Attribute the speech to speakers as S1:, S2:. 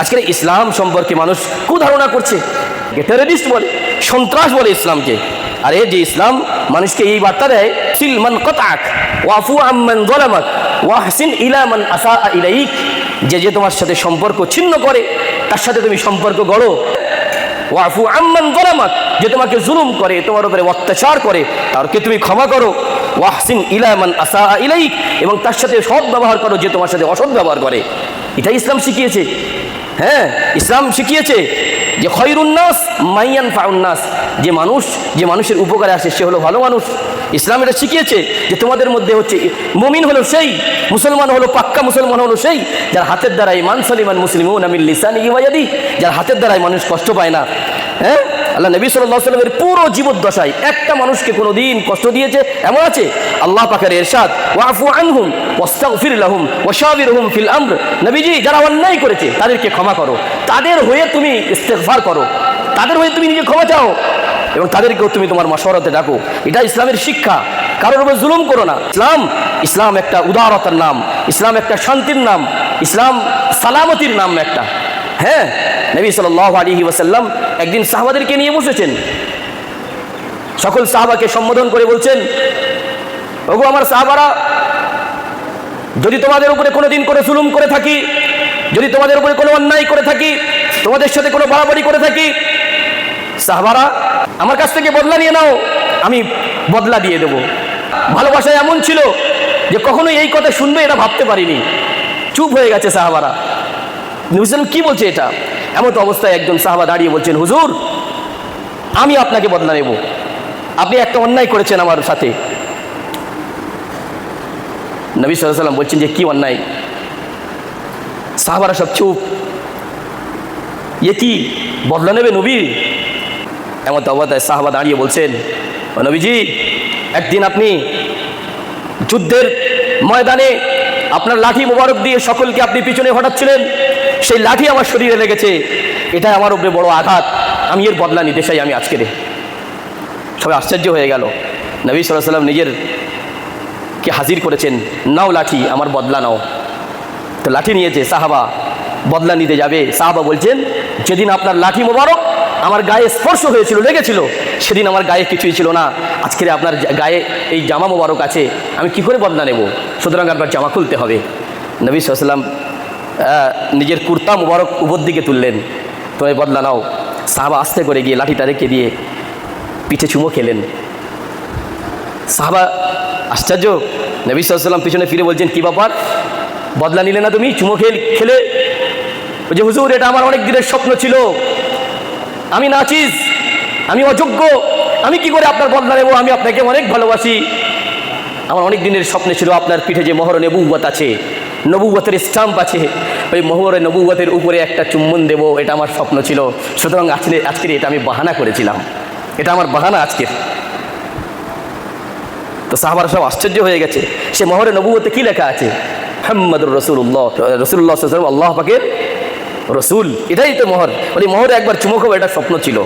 S1: আজকের ইসলাম সম্পর্কে মানুষ কুধারণা করছে, টেররিস্ট বলে, সন্ত্রাস বলে ইসলামকে। আরে যে ইসলাম মানুষকে এই বার্তা দেয়, সিল মান কাতাক ওয়াফু আম্মান যালামাক ওয়াহসিন ইলা মান আসা ইলাইক, যে যে তোমার সাথে সম্পর্ক ছিন্ন করে তার সাথে তুমি সম্পর্ক গড়ো। ওয়াফু আম্মান যালামাক, যে তোমাকে জুলুম করে, তোমার উপরে অত্যাচার করে, তারকে তুমি ক্ষমা করো। ওয়াহসিন ইলা মান আসা ইলাইক, এবং তার সাথে সৎ ব্যবহার করো যে তোমার সাথে অসৎ ব্যবহার করে। এটাই ইসলাম শিখিয়েছে। হ্যাঁ, ইসলাম শিখিয়েছে যে খয়রুন নাস মাইয়ান ফাউন নাস, যে মানুষের উপকারে আসে সে হলো ভালো মানুষ। ইসলাম এটা শিখিয়েছে যে তোমাদের মধ্যে হচ্ছে মুমিন হলো সেই, মুসলমান হলো পাক্কা মুসলমান হলো সেই যার হাতের দ্বারাই মান সালিমান মুসলিমুন মিন লিসানিহি ওয়া ইয়াদিহি, যার হাতের দ্বারাই মানুষ কষ্ট পায় না। হ্যাঁ, আল্লাহ নবী সাল্লাল্লাহু আলাইহি ওয়াসাল্লামের পুরো জীবদ্দশায় একটা মানুষকে কোনোদিন কষ্ট দিয়েছে এমন আছে? আল্লাহ পাকের ইরশাদ, ওয়াফু আনহুম ওয়াস্তাগফির লাহুম ওয়াশাবিরহুম ফিল আমর, নবীজি যারা অন্যায় করেছে তাদেরকে ক্ষমা করো, তাদের হয়ে তুমি ইস্তেগফার করো, তাদের হয়ে তুমি নিজে ক্ষমা চাও এবং তাদেরকেও তুমি তোমার মাশওয়ারাতে ডাকো। এটা ইসলামের শিক্ষা। কারোর উপর জুলুম করো না। ইসলাম একটা উদারতার নাম, ইসলাম একটা শান্তির নাম, ইসলাম সালামতির নাম একটা। হ্যাঁ, নবী সাল্লাল্লাহু আলাইহি ওয়াসাল্লাম একদিন সাহাবাদেরকে নিয়ে বসেছেন, সকল সাহাবাকে সম্বোধন করে বলছেন, ওগো আমার সাহাবারা, যদি তোমাদের উপরে কোনোদিন কোনো জুলুম করে থাকি, যদি তোমাদের উপরে কোনো অন্যায় করে থাকি, তোমাদের সাথে কোনো বাড়াবাড়ি করে থাকি, সাহাবারা আমার কাছ থেকে বদলা নিয়ে নাও, আমি বদলা দিয়ে দেব। ভালোবাসা এমন ছিল যে কখনোই এই কথা শুনবে এটা ভাবতে পারিনি। চুপ হয়ে গেছে সাহাবারা। নবী সাল্লাল্লাহু কি বলছে এটা? এমন তো অবস্থায় একজন সাহাবা দাঁড়িয়ে বলছেন, হুজুর আমি আপনাকে বদলা নেব, আপনি একটা অন্যায় করেছেন আমার সাথে। নবী সাল্লাল্লাহু আলাইহি ওয়াসাল্লাম বলছেন যে কি অন্যায়? সাহাবারা সব চুপ। কি বদলা নেবে নবী? এমন তো অবস্থায় সাহাবা দাঁড়িয়ে বলছেন, নবীজি একদিন আপনি যুদ্ধের ময়দানে আপনার লাঠি মোবারক দিয়ে সকলকে আপনি পিছনে হটাচ্ছিলেন, সেই লাঠি আমার শরীরে লেগেছে, এটা আমার উপরে বড় আঘাত, আমি এর বদলা নিতে চাই আমি আজকে। সবাই আশ্চর্য হয়ে গেল। নবী সাল্লাল্লাহু আলাইহি ওয়াসাল্লাম নিজের কে হাজির করেছেন, নাও লাঠি, আমার বদলা নাও। তো লাঠি নিয়েছে, সাহাবা বদলা নিতে যাবে। সাহাবা বলছেন, যেদিন আপনার লাঠি মোবারক আমার গায়ে স্পর্শ হয়েছিল, লেগেছিল, সেদিন আমার গায়ে কিছুই ছিল না, আজকে আপনার গায়ে এই জামা মোবারক আছে, আমি কি করে বদলা নেব? সুতরাং আপনার জামা খুলতে হবে। নবী সাল্লাল্লাহু আলাইহি ওয়াসাল্লাম নিজের কুর্তা মোবারক উপর দিকে তুললেন, তুমি বদলা নাও। সাহাবা আস্তে করে গিয়ে লাঠিটা রেখে দিয়ে পিঠে চুমো খেলেন। সাহাবা আশ্চর্য। নবী সাল্লাল্লাহু আলাইহি ওয়াসাল্লাম পিছনে ফিরে বলছেন, কি ব্যাপার, বদলা নিলে না তুমি, চুমো খেলে? যে হুজুর এটা আমার অনেক দিনের স্বপ্ন ছিল, আমি নাচিজ, আমি অযোগ্য, আমি কি করে আপনার বদলা নেব? আমি আপনাকে অনেক ভালোবাসি, আমার অনেক দিনের স্বপ্ন ছিল আপনার পিঠে যে মোহর নবুয়ত আছে, নবুয়তের স্টাম্প আছে, ওই মোহর নবুয়তের উপরে একটা চুম্বন দেব, এটা আমার স্বপ্ন ছিল। সুতরাং আজকের এটা আমি বাহানা করেছিলাম, এটা আমার বাহানা আজকের। তো সাহাবারা সব আশ্চর্য হয়ে গেছে। সে মোহরে নবুয়তে কি লেখা আছে? মুহাম্মাদুর রাসূলুল্লাহ, রাসূলুল্লাহ সাল্লাল্লাহু আলাইহি ওয়াসাল্লাম আল্লাহ পাকের রসুল, এটাই তো মোহর। ওই মোহরে একবার চুমো খাবো, এটা স্বপ্ন ছিল।